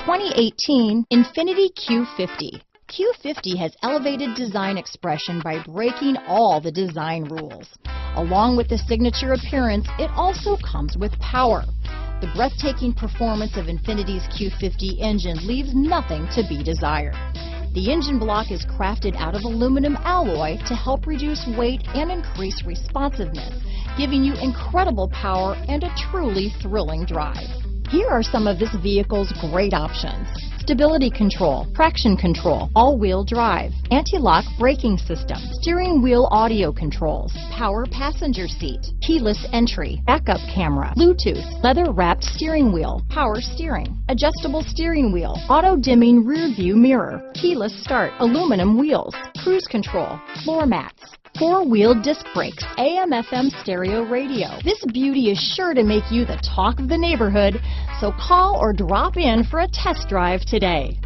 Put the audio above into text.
2018 Infiniti Q50. Q50 has elevated design expression by breaking all the design rules. Along with the signature appearance, it also comes with power. The breathtaking performance of Infiniti's Q50 engine leaves nothing to be desired. The engine block is crafted out of aluminum alloy to help reduce weight and increase responsiveness, giving you incredible power and a truly thrilling drive. Here are some of this vehicle's great options: stability control, traction control, all-wheel drive, anti-lock braking system, steering wheel audio controls, power passenger seat, keyless entry, backup camera, Bluetooth, leather-wrapped steering wheel, power steering, adjustable steering wheel, auto-dimming rear view mirror, keyless start, aluminum wheels, cruise control, floor mats, four-wheel disc brakes, AM/FM stereo radio. This beauty is sure to make you the talk of the neighborhood, so call or drop in for a test drive today.